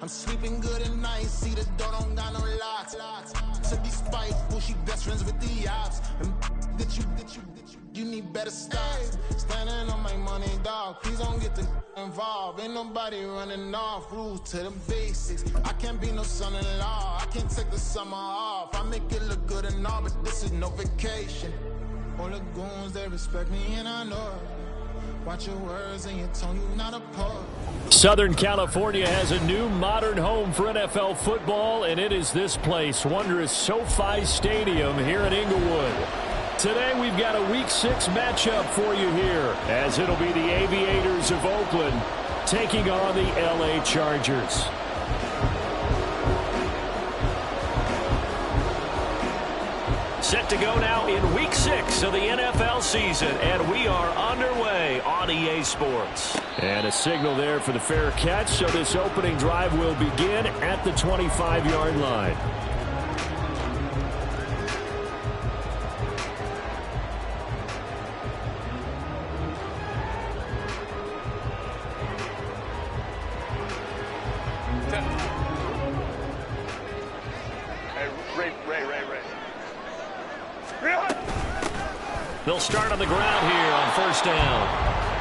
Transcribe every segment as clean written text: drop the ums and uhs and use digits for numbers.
I'm sleeping good at night, see the door don't got no locks. To be spiteful, she best friends with the ops. And that you need better stop. Standing on my money, dog. Please don't get the involved. Ain't nobody running off. Rules to the basics. I can't be no son-in-law. I can't take the summer off. I make it look good and all, but this is no vacation. All the goons, they respect me and I know it. Watch your words and your tone, you not a poet. Southern California has a new modern home for NFL football, and it is this place, wondrous SoFi Stadium here in Inglewood. Today we've got a Week 6 matchup for you here, as it'll be the Aviators of Oakland taking on the LA Chargers. Set to go now in Week 6 of the NFL season, and we are underway on EA Sports. And a signal there for the fair catch, so this opening drive will begin at the 25-yard line. They'll start on the ground here on first down.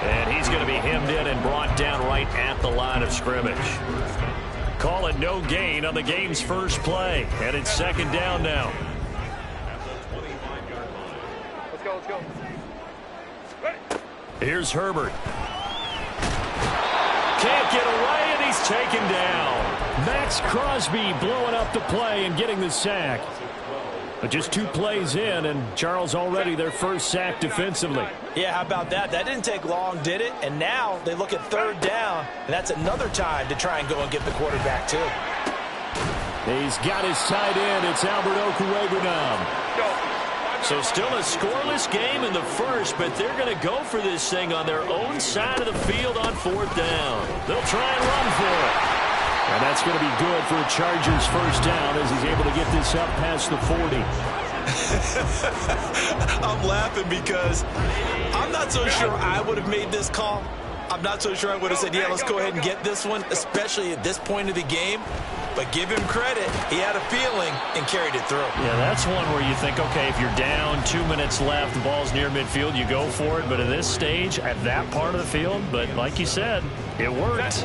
And he's going to be hemmed in and brought down right at the line of scrimmage. Call it no gain on the game's first play. And it's second down now. Let's go. Ready. Here's Herbert. Can't get away, and he's taken down. Max Crosby blowing up the play and getting the sack. But just 2 plays in, and Charles already their first sack defensively. Yeah, how about that? That didn't take long, did it? And now they look at third down, and that's another time to try and go and get the quarterback, too. He's got his tight end. It's Albert Okwuegbunam. So still a scoreless game in the first, but they're going to go for this thing on their own side of the field on fourth down. They'll try and run for it. And that's going to be good for a Chargers first down as he's able to get this up past the 40. I'm laughing because I'm not so sure I would have made this call. I'm not so sure I would have said, yeah, let's go ahead and get this one, especially at this point of the game. But give him credit. He had a feeling and carried it through. Yeah, that's one where you think, okay, if you're down, 2 minutes left, the ball's near midfield, you go for it. But at this stage, at that part of the field, but like you said, it worked.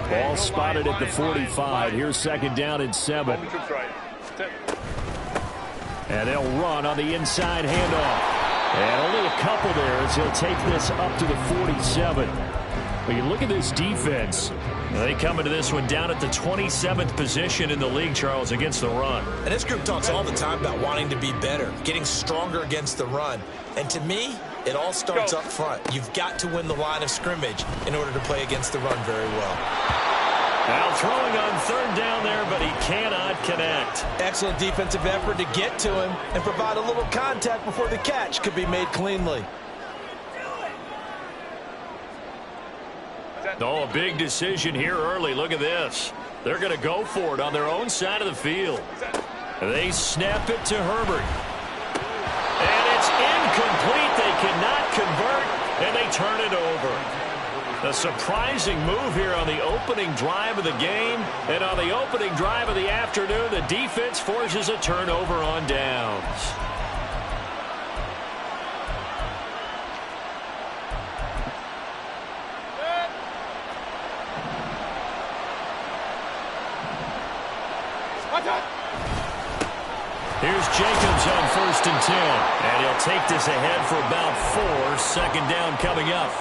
Ball spotted at the 45. Here's second down and 7. And they'll run on the inside handoff. And only a couple there as he'll take this up to the 47. But you look at this defense. They come into this one down at the 27th position in the league, Charles, against the run. And this group talks all the time about wanting to be better, getting stronger against the run. And to me, it all starts up front. You've got to win the line of scrimmage in order to play against the run very well. Now throwing on third down there, but he cannot connect. Excellent defensive effort to get to him and provide a little contact before the catch could be made cleanly. Oh, a big decision here early. Look at this. They're going to go for it on their own side of the field. They snap it to Herbert. And it's incomplete. They cannot convert, and they turn it over. A surprising move here on the opening drive of the game. And on the opening drive of the afternoon, the defense forces a turnover on downs. Here's Jacobs on first and 10. And he'll take this ahead for about 4. Second down coming up.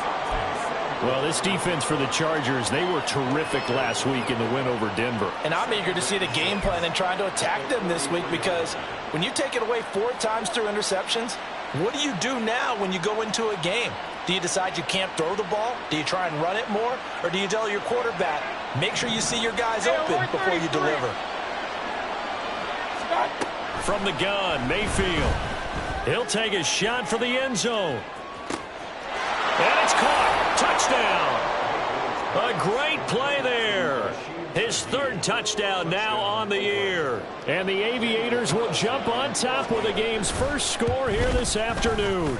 Well, this defense for the Chargers, they were terrific last week in the win over Denver. And I'm eager to see the game plan and trying to attack them this week, because when you take it away 4 times through interceptions, what do you do now when you go into a game? Do you decide you can't throw the ball? Do you try and run it more? Or do you tell your quarterback, make sure you see your guys open before you deliver? From the gun, Mayfield. He'll take a shot for the end zone. And it's caught. Touchdown. A great play there. His 3rd touchdown now on the year. And the Aviators will jump on top with the game's first score here this afternoon.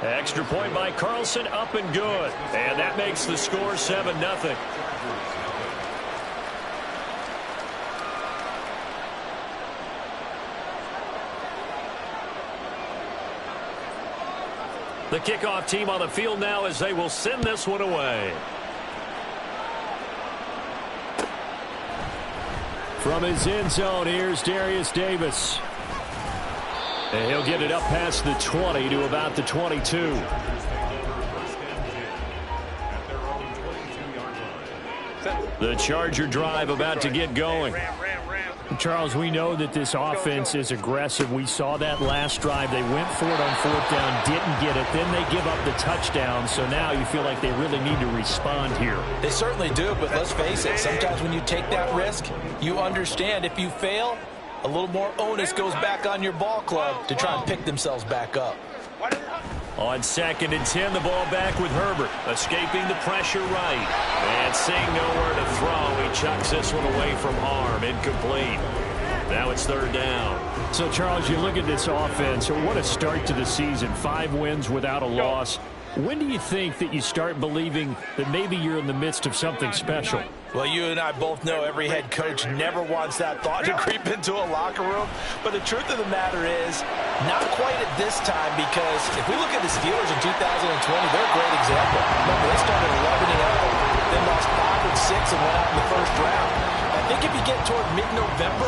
Extra point by Carlson, up and good. And that makes the score 7-0. The kickoff team on the field now as they will send this one away. From his end zone, here's Darius Davis. And he'll get it up past the 20 to about the 22. The Charger drive about to get going. Charles, we know that this offense is aggressive. We saw that last drive. They went for it on fourth down, didn't get it. Then they give up the touchdown. So now you feel like they really need to respond here. They certainly do, but let's face it. Sometimes when you take that risk, you understand if you fail, a little more onus goes back on your ball club to try and pick themselves back up. On 2nd and 10, the ball back with Herbert, escaping the pressure right. And seeing nowhere to throw, he chucks this one away from harm, incomplete. Now it's 3rd down. So, Charles, you look at this offense, what a start to the season. 5 wins without a loss. When do you think that you start believing that maybe you're in the midst of something special? Well, you and I both know every head coach never wants that thought to creep into a locker room. But the truth of the matter is, not quite at this time, because if we look at the Steelers in 2020, they're a great example. Remember, they started 11-0, then lost 5 and 6 and went out in the first round. I think if you get toward mid-November,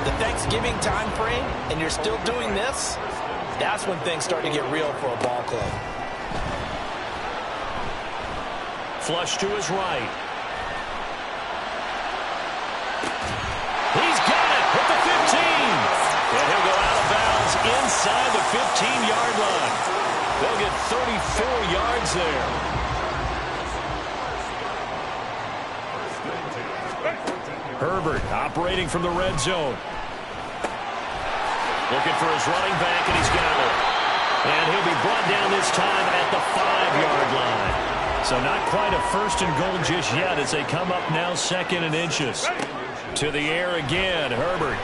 the Thanksgiving time frame, and you're still doing this, that's when things start to get real for a ball club. Flush to his right. He's got it at the 15. And he'll go out of bounds inside the 15-yard line. They'll get 34 yards there. Herbert operating from the red zone. Looking for his running back, and he's got it. And he'll be brought down this time at the 5-yard line. So not quite a 1st and goal just yet as they come up now 2nd and inches. To the air again, Herbert.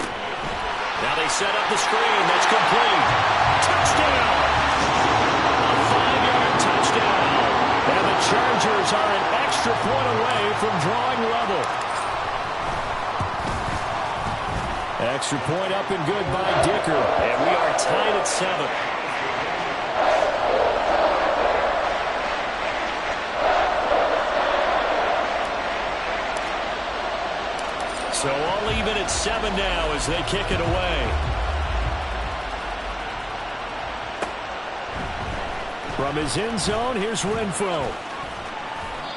Now they set up the screen. That's complete. Touchdown! A 5-yard touchdown. And the Chargers are an extra point away from drawing level. Extra point up and good by Dicker. And we are tied at 7. So all even at 7 now as they kick it away. From his end zone, here's Renfro.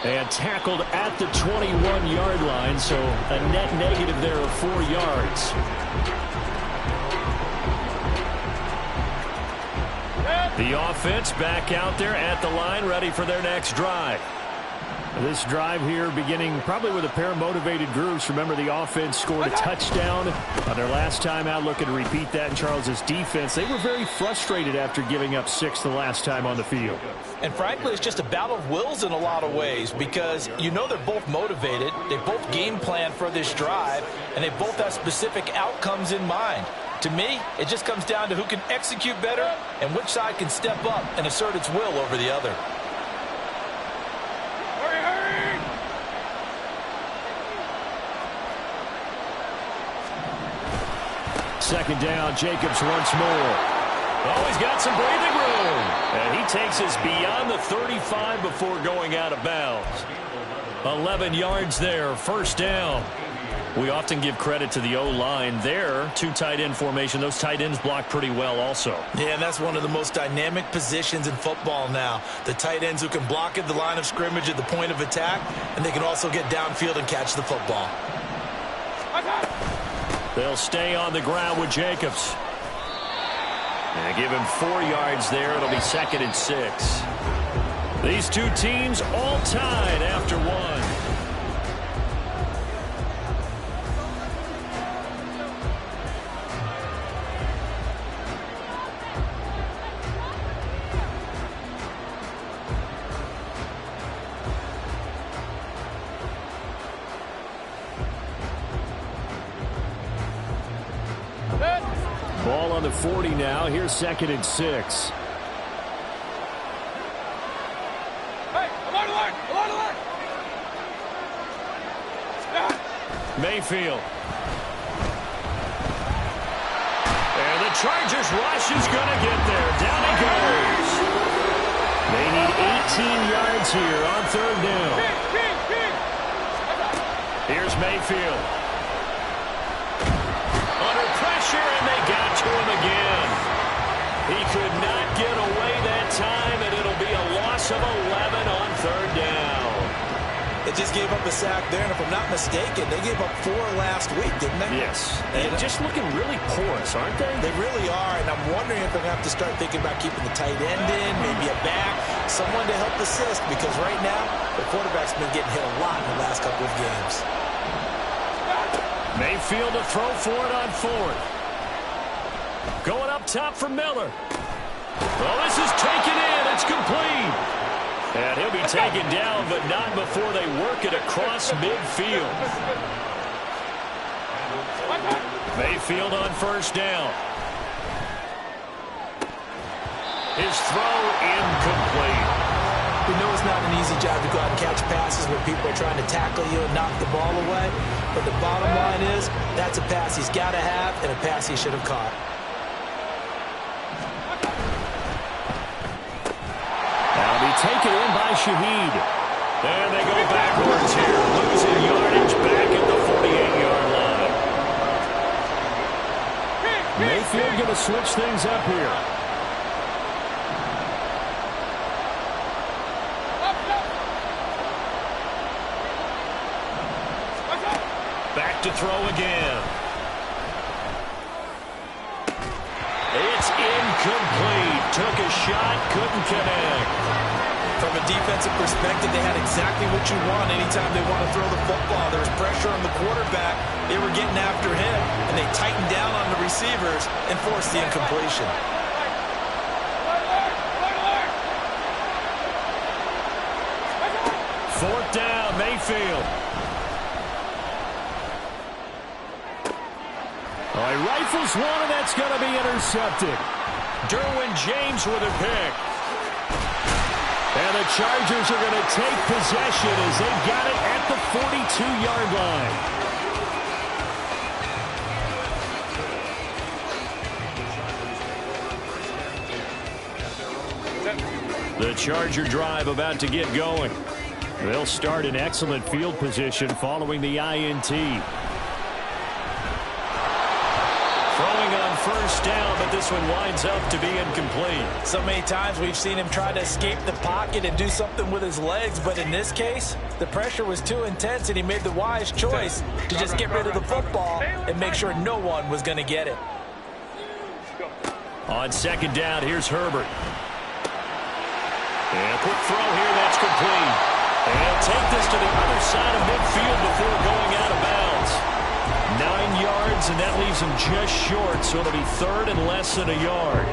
And tackled at the 21-yard line, so a net negative there of 4 yards. The offense back out there at the line, ready for their next drive. This drive here beginning probably with a pair of motivated groups. Remember, the offense scored a touchdown on their last time out. Looking to repeat that in Charles's defense. They were very frustrated after giving up 6 the last time on the field. And frankly, it's just a battle of wills in a lot of ways because you know they're both motivated. They both game plan for this drive, and they both have specific outcomes in mind. To me, it just comes down to who can execute better and which side can step up and assert its will over the other. Second down, Jacobs once more. Oh, he's got some breathing room. And he takes us beyond the 35 before going out of bounds. 11 yards there, 1st down. We often give credit to the O-line there. 2 tight end formation. Those tight ends block pretty well also. Yeah, and that's one of the most dynamic positions in football now. The tight ends who can block at the line of scrimmage at the point of attack, and they can also get downfield and catch the football. They'll stay on the ground with Jacobs. And give him 4 yards there. It'll be 2nd and 6. These two teams all tied after 1. Ball on the 40 now. Here's 2nd and 6. Hey, alert, alert, alert, alert. Mayfield. And the Chargers rush is going to get there. Down he goes. yards here on third down. Here's Mayfield. Under pressure, and they got to him again. He could not get away that time, and it'll be a loss of 11 on third down. They just gave up a sack there, and if I'm not mistaken, they gave up 4 last week, didn't they? Yes. And just looking really porous, aren't they? They really are, and I'm wondering if they're going to have to start thinking about keeping the tight end in, maybe a back, someone to help assist, because right now, the quarterback's been getting hit a lot in the last couple of games. Mayfield to throw for it on fourth. Going up top for Miller. Well, this is taken in. It's complete. And he'll be taken down, but not before they work it across midfield. Mayfield on first down. His throw incomplete. We know it's not an easy job to go out and catch passes when people are trying to tackle you and knock the ball away. But the bottom line is, that's a pass he's got to have and a pass he should have caught. Now be taken in by Shaheed. And they go backwards here, losing yardage back at the 48-yard line. Mayfield going to switch things up here. Back to throw again. It's incomplete. Took a shot, couldn't connect. From a defensive perspective, they had exactly what you want anytime they want to throw the football. There was pressure on the quarterback. They were getting after him, and they tightened down on the receivers and forced the incompletion. Fourth down, Mayfield. He rifles one, and that's going to be intercepted. Derwin James with a pick. And the Chargers are going to take possession as they got it at the 42-yard line. The Charger drive about to get going. They'll start in excellent field position following the INT. Throwing on first down, but this one winds up to be incomplete. So many times we've seen him try to escape the pocket and do something with his legs, but in this case, the pressure was too intense, and he made the wise choice to just get rid of the football and make sure no one was going to get it. On second down, here's Herbert. And a quick throw here, that's complete. And take this to the other side of midfield before going out of bounds. 9 yards, and that leaves him just short, so it'll be third and less than a yard.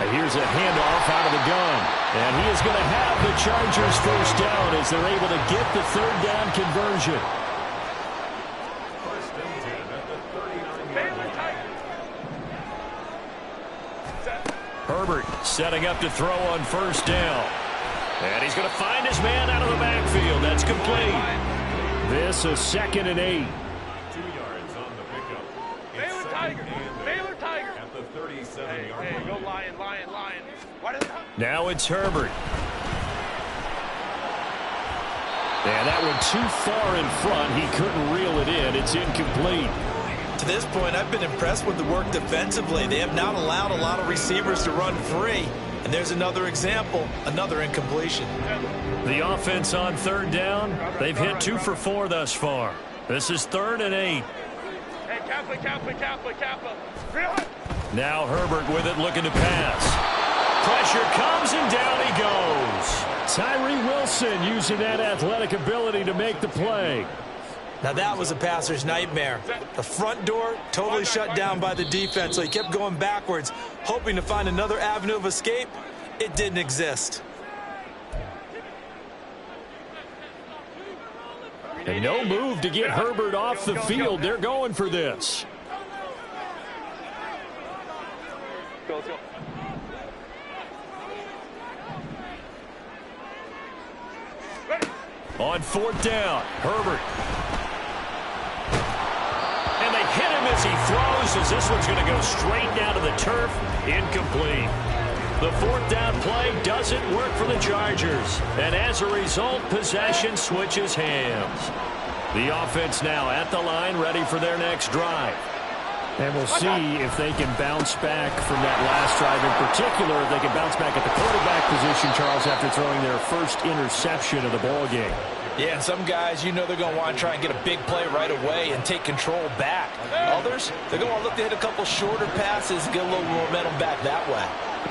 Here's a handoff out of the gun. And he is going to have the Chargers first down as they're able to get the third down conversion. Herbert setting up to throw on first down. And he's going to find his man out of the backfield. That's complete. This is 2nd and 8. 2 yards on the pickup. Baylor Tiger. Baylor Tiger. At the 37-yard line. Hey, go Lion, Lion, Lion. Now it's Herbert. And that one too far in front. He couldn't reel it in. It's incomplete. To this point, I've been impressed with the work defensively. They have not allowed a lot of receivers to run free. And there's another example, another incompletion. The offense on third down, they've hit 2 for 4 thus far. This is 3rd and 8. Hey, Kappa. Now Herbert with it, looking to pass. Pressure comes, and down he goes. Tyree Wilson using that athletic ability to make the play. Now that was a passer's nightmare. The front door totally shut down by the defense, so he kept going backwards, hoping to find another avenue of escape. It didn't exist. And no move to get Herbert off the field. They're going for this. Let's go. On 4th down, Herbert. hit him as he throws, as this one's going to go straight down to the turf. Incomplete. The fourth down play doesn't work for the Chargers. And as a result, possession switches hands. The offense now at the line, ready for their next drive. And we'll see if they can bounce back from that last drive. In particular, if they can bounce back at the quarterback position, Charles, after throwing their first interception of the ballgame. Yeah, and some guys, you know they're going to want to try and get a big play right away and take control back. Others, they're going to look to hit a couple shorter passes and get a little momentum back that way.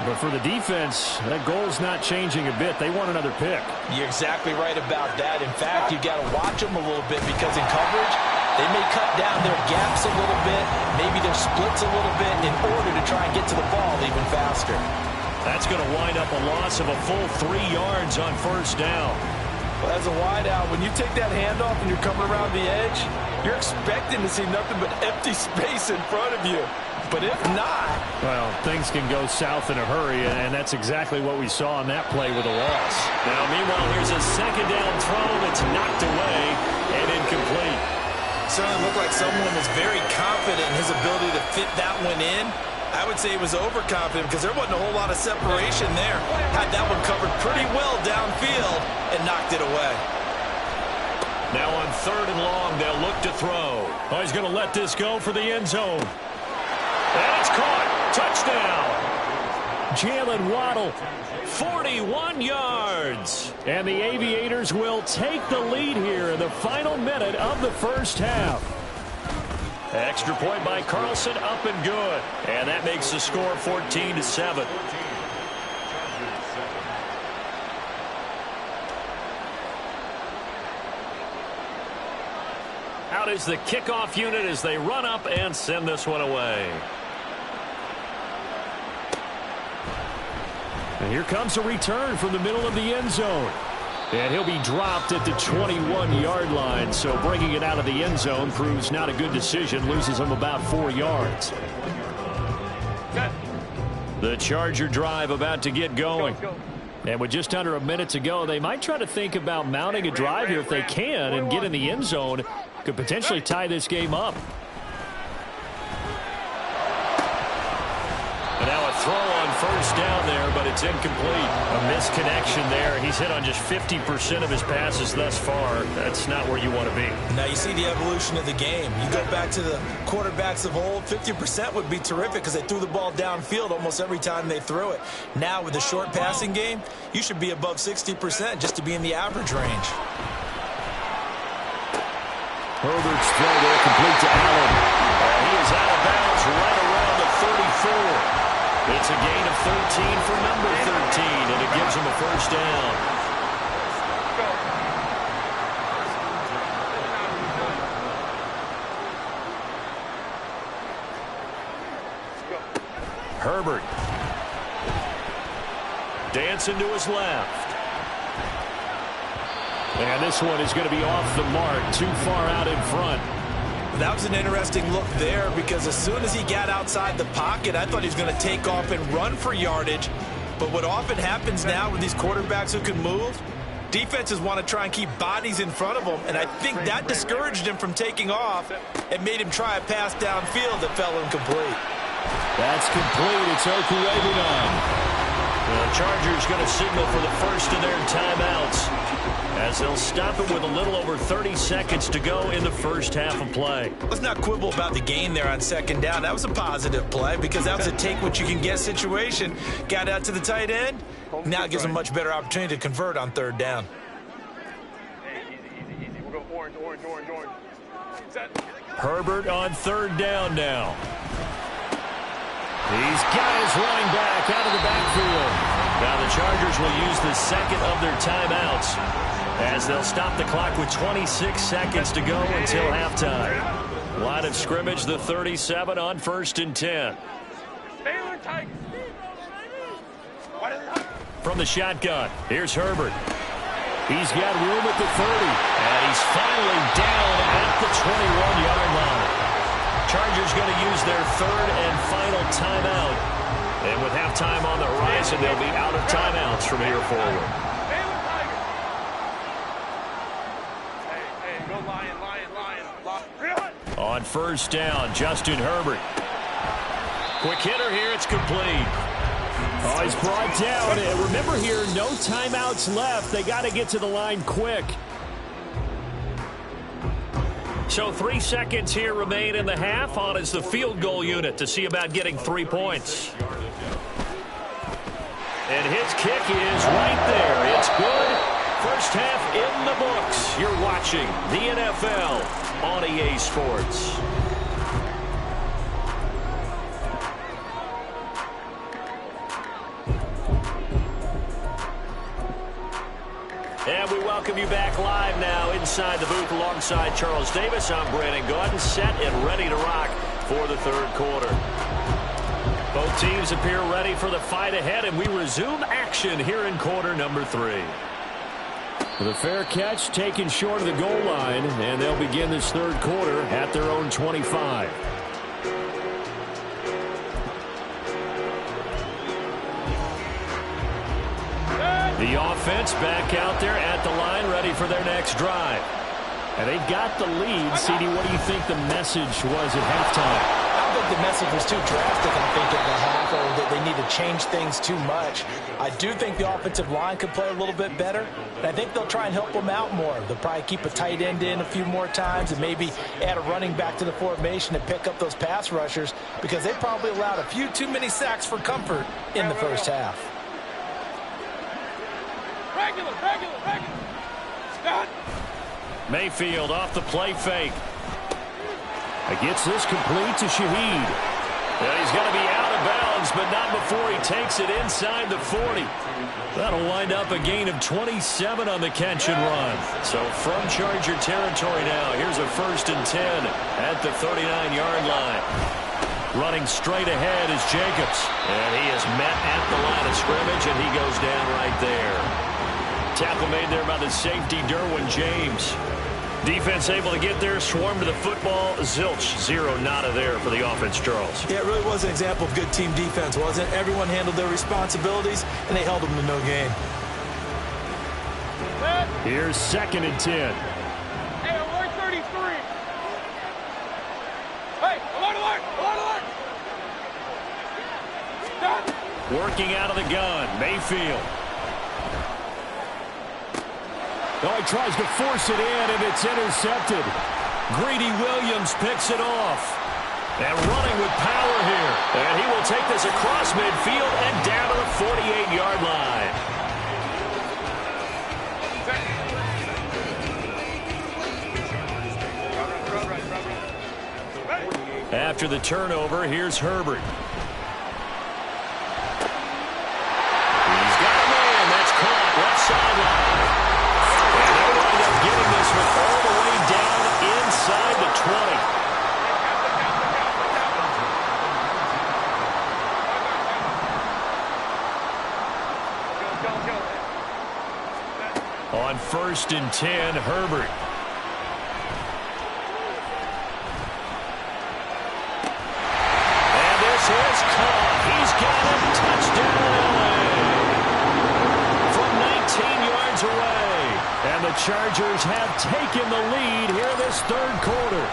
But for the defense, that goal's not changing a bit. They want another pick. You're exactly right about that. In fact, you've got to watch them a little bit because in coverage, they may cut down their gaps a little bit, maybe their splits a little bit in order to try and get to the ball even faster. That's going to wind up a loss of a full 3 yards on first down. Well, as a wideout, when you take that handoff and you're coming around the edge, you're expecting to see nothing but empty space in front of you. But if not... Well, things can go south in a hurry, and that's exactly what we saw on that play with a loss. Now, meanwhile, here's a second down throw that's knocked away and incomplete. Certainly looked like someone was very confident in his ability to fit that one in. I would say he was overconfident because there wasn't a whole lot of separation there. Had that one covered pretty well downfield and knocked it away. Now on 3rd and long, they'll look to throw. Oh, he's going to let this go for the end zone. And it's caught. Touchdown. Jalen Waddle. 41 yards. And the Aviators will take the lead here in the final minute of the first half. Extra point by Carlson, up and good. And that makes the score 14-7. Out is the kickoff unit as they run up and send this one away. And here comes a return from the middle of the end zone. And he'll be dropped at the 21-yard line. So bringing it out of the end zone proves not a good decision. Loses him about 4 yards. The Charger drive about to get going. And with just under a minute to go, they might try to think about mounting a drive here if they can and get in the end zone. Could potentially tie this game up. And now a throw on first down there, but it's incomplete. A misconnection there. He's hit on just 50% of his passes thus far. That's not where you want to be. Now you see the evolution of the game. You go back to the quarterbacks of old, 50% would be terrific because they threw the ball downfield almost every time they threw it. Now with the short passing game, you should be above 60% just to be in the average range. Herbert's throw there complete to Allen. He is out of bounds right around the 34. It's a gain of 13 for number 13, and it gives him a first down. Herbert. Dancing to his left. And this one is going to be off the mark, too far out in front. That was an interesting look there because as soon as he got outside the pocket, I thought he was going to take off and run for yardage. But what often happens now with these quarterbacks who can move, defenses want to try and keep bodies in front of them, and I think that discouraged him from taking off and made him try a pass downfield that fell incomplete. That's complete. It's Okuegbunam. The Chargers going to signal for the first of their timeouts as they'll stop it with a little over 30 seconds to go in the first half of play. Let's not quibble about the gain there on second down. That was a positive play because that was a take-what-you-can-get situation. Got out to the tight end. Now it gives them a much better opportunity to convert on third down. Hey, easy. We'll go orange. Herbert on third down now. He's got his running back out of the backfield. Now the Chargers will use the second of their timeouts as they'll stop the clock with 26 seconds to go until halftime. Line of scrimmage, the 37 on 1st and 10. From the shotgun, here's Herbert. He's got room at the 30. And he's finally down at the 21-yard line. Chargers going to use their third and final timeout. And with halftime on the horizon, they'll be out of timeouts from here forward. Hey, go lion. On first down, Justin Herbert. Quick hitter here, it's complete. Oh, he's brought down. And remember here, no timeouts left. They got to get to the line quick. So 3 seconds here remain in the half. On is the field goal unit to see about getting 3 points. And his kick is right there. It's good. First half in the books. You're watching the NFL on EA Sports. And we welcome you back live now inside the booth alongside Charles Davis. I'm Brandon Gaudin, set and ready to rock for the third quarter. Both teams appear ready for the fight ahead, and we resume action here in quarter number 3. The fair catch taken short of the goal line, and they'll begin this third quarter at their own 25. The offense back out there at the line, ready for their next drive. And they've got the lead. CD, what do you think the message was at halftime? I don't think the message was too drastic, I think, at the half, or that they need to change things too much. I do think the offensive line could play a little bit better, and I think they'll try and help them out more. They'll probably keep a tight end in a few more times and maybe add a running back to the formation and pick up those pass rushers, because they probably allowed a few too many sacks for comfort in the first half. Regular. Scott. Mayfield off the play fake. Gets this complete to Shaheed. And he's going to be out of bounds, but not before he takes it inside the 40. That'll wind up a gain of 27 on the catch and run. So from Charger territory now, here's a 1st and 10 at the 39-yard line. Running straight ahead is Jacobs. And he is met at the line of scrimmage, and he goes down right there. Tackle made there by the safety, Derwin James. Defense able to get there, swarm to the football. Zilch, 0 nada there for the offense, Charles. Yeah, it really was an example of good team defense, wasn't it? Everyone handled their responsibilities, and they held them to no gain. Here's 2nd and 10. Hey, alert 33. Hey, alert. Stop. Working out of the gun, Mayfield. Oh, he tries to force it in, and it's intercepted. Greedy Williams picks it off. And running with power here. And he will take this across midfield and down to the 48-yard line. After the turnover, here's Herbert. He's got a man. That's caught left sideline. And they'll wind up getting this one all the way down inside the 20. On 1st and 10, Herbert. And this is caught. He's got him. Touchdown. From 19 yards away. And the Chargers have taken the lead here this third quarter.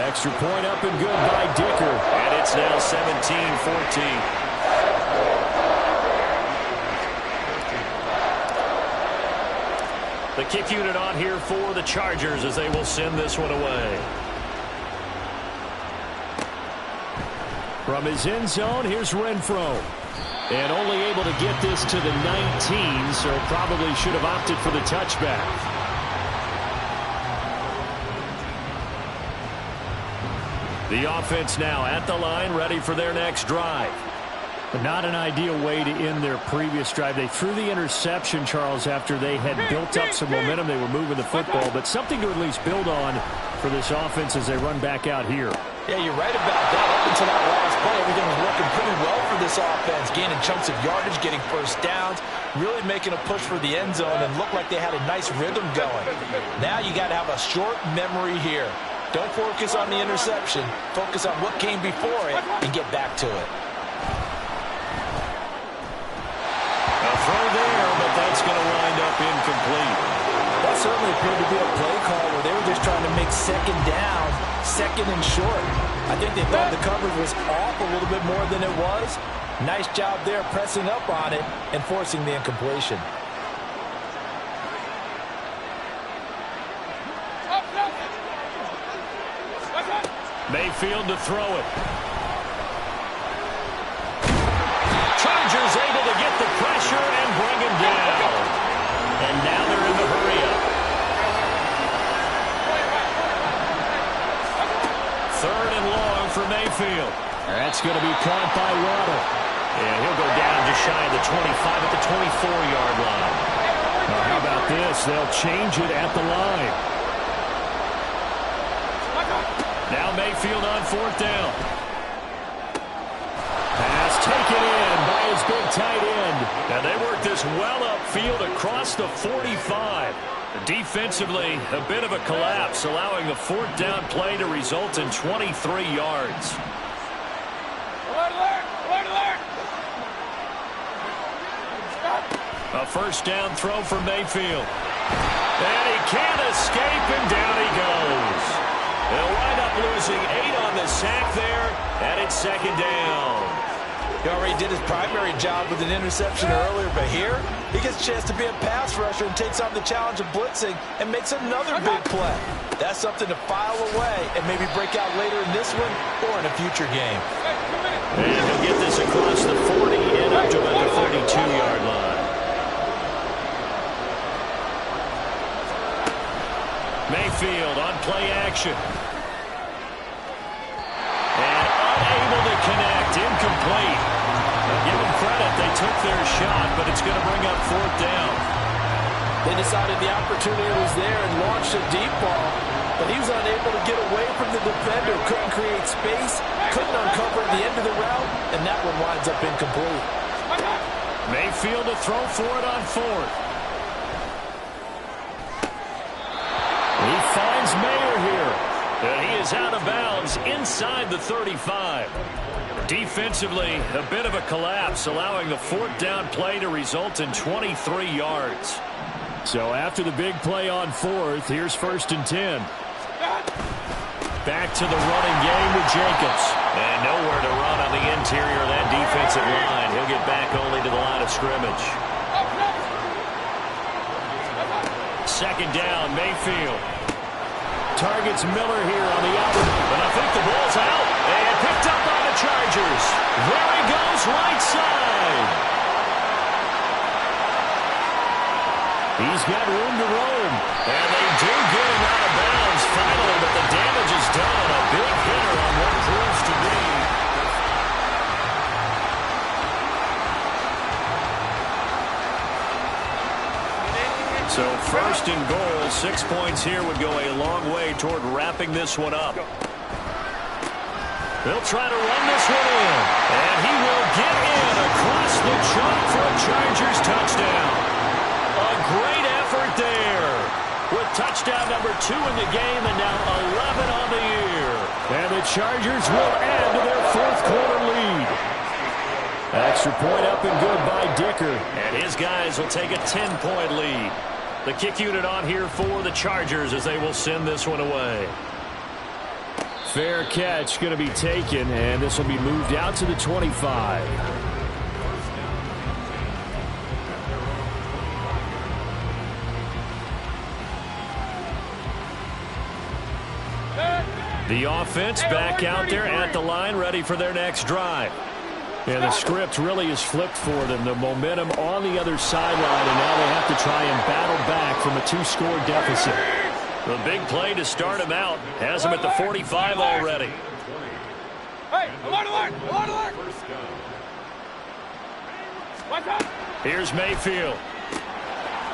Extra point up and good by Dicker. And it's now 17-14. The kick unit on here for the Chargers as they will send this one away. From his end zone, here's Renfro. And only able to get this to the 19, so probably should have opted for the touchback. The offense now at the line, ready for their next drive. But not an ideal way to end their previous drive. They threw the interception, Charles, after they had built up some momentum. They were moving the football, but something to at least build on for this offense as they run back out here. Yeah, you're right about that. Up until that last play, everything was working pretty well for this offense. Gaining chunks of yardage, getting first downs, really making a push for the end zone, and looked like they had a nice rhythm going. Now you got to have a short memory here. Don't focus on the interception. Focus on what came before it and get back to it. A throw there, but that's going to wind up incomplete. That certainly appeared to be a play call where they were just trying to make second down, second and short. I think they thought the coverage was off a little bit more than it was. Nice job there pressing up on it and forcing the incompletion. Mayfield to throw it. Chargers able to get the pressure and bring him down. And now they're in the hurry-up. Third and long for Mayfield. That's going to be caught by Waddle. And he'll go down just shy of the 25 at the 24-yard line. Now, how about this? They'll change it at the line. Now Mayfield on fourth down. Pass taken in by his big tight end. And they work this well upfield across the 45. Defensively, a bit of a collapse, allowing the fourth down play to result in 23 yards. A first down throw for Mayfield. And he can't escape, and down he goes. They'll wind up losing 8 on the sack there, and it's second down. He already did his primary job with an interception earlier, but here he gets a chance to be a pass rusher and takes on the challenge of blitzing and makes another big play. That's something to file away and maybe break out later in this one or in a future game. And he'll get this across the 40 and up to about the 32-yard line. Mayfield on play action. And unable to connect, incomplete. Now give them credit, they took their shot, but it's going to bring up fourth down. They decided the opportunity was there and launched a deep ball, but he was unable to get away from the defender, couldn't create space, couldn't uncover the end of the route, and that one winds up incomplete. Mayfield to throw for it on fourth. He finds Mayer here, and he is out of bounds inside the 35. Defensively, a bit of a collapse, allowing the fourth down play to result in 23 yards. So after the big play on fourth, here's first and 10. Back to the running game with Jacobs. And nowhere to run on the interior of that defensive line. He'll get back only to the line of scrimmage. Second down, Mayfield. Targets Miller here on the outside. And I think the ball's out. And picked up by the Chargers. There he goes, right side. He's got room to roam. And they do get him out of bounds finally, but the damage is done. A big hitter on what proves to be. So first and goal, 6 points here would go a long way toward wrapping this one up. They'll try to run this one in. And he will get in across the chalk for a Chargers touchdown. A great effort there. With touchdown number 2 in the game and now 11 on the year. And the Chargers will add to their fourth quarter lead. Extra point up and good by Dicker. And his guys will take a 10-point lead. The kick unit on here for the Chargers as they will send this one away. Fair catch going to be taken, and this will be moved out to the 25. The offense back out there at the line, ready for their next drive. And the script really is flipped for them. The momentum on the other sideline, and now they have to try and battle back from a 2-score deficit. The big play to start him out has him at the 45 already. Hey, alert! Here's Mayfield.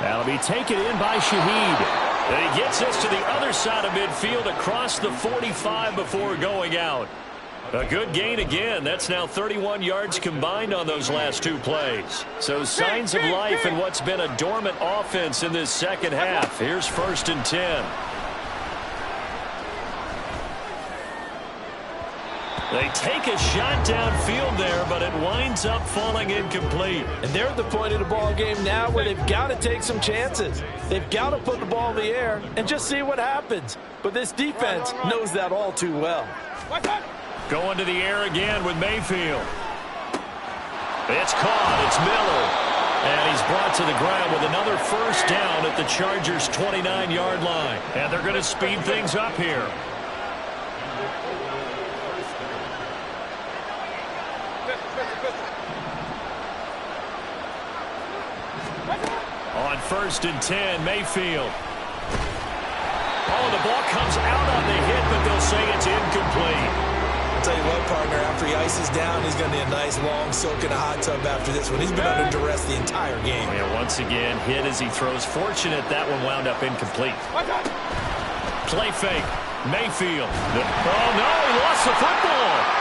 That'll be taken in by Shaheed. And he gets us to the other side of midfield across the 45 before going out. A good gain again. That's now 31 yards combined on those last 2 plays. So signs of life in what's been a dormant offense in this second half. Here's first and 10. They take a shot downfield there, but it winds up falling incomplete. And they're at the point of the ball game now where they've got to take some chances. They've got to put the ball in the air and just see what happens. But this defense knows that all too well. Going to the air again with Mayfield. It's caught. It's Miller. And he's brought to the ground with another first down at the Chargers' 29-yard line. And they're going to speed things up here. On 1st and 10, Mayfield. Oh, the ball comes out on the hit, but they'll say it's incomplete. I'll tell you what, partner, after he ices down, he's going to need a nice long soak in a hot tub after this one. He's been under duress the entire game. Yeah, once again, hit as he throws. Fortunate that one wound up incomplete. Play fake. Mayfield. Oh, no, he lost the football.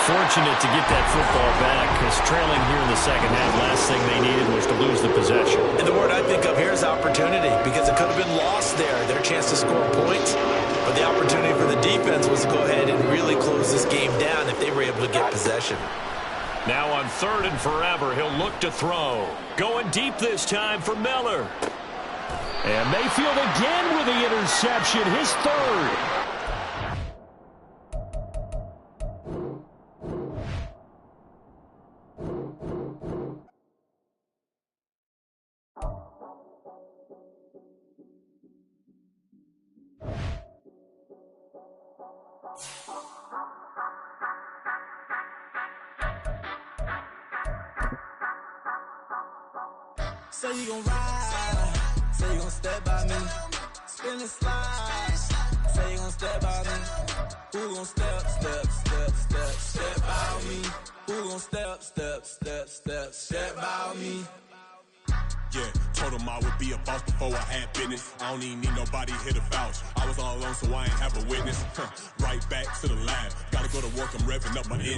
Fortunate to get that football back because trailing here in the second half, last thing they needed was to lose the possession. And the word I think of here is opportunity because it could have been lost there, their chance to score points. But the opportunity for the defense was to go ahead and really close this game down if they were able to get possession. Now on 3rd and forever, he'll look to throw. Going deep this time for Miller. And Mayfield again with the interception, his 3rd. Say you gon' ride, say you gon' step by me, spin and slide, say you gon' step by me, who gon' step by me, who gon' step by me. Yeah, told him I would be a boss before I had business. I don't even need nobody here to vouch. I was all alone, so I ain't have a witness. Right back to the lab. Gotta go to work, I'm revving up my engine.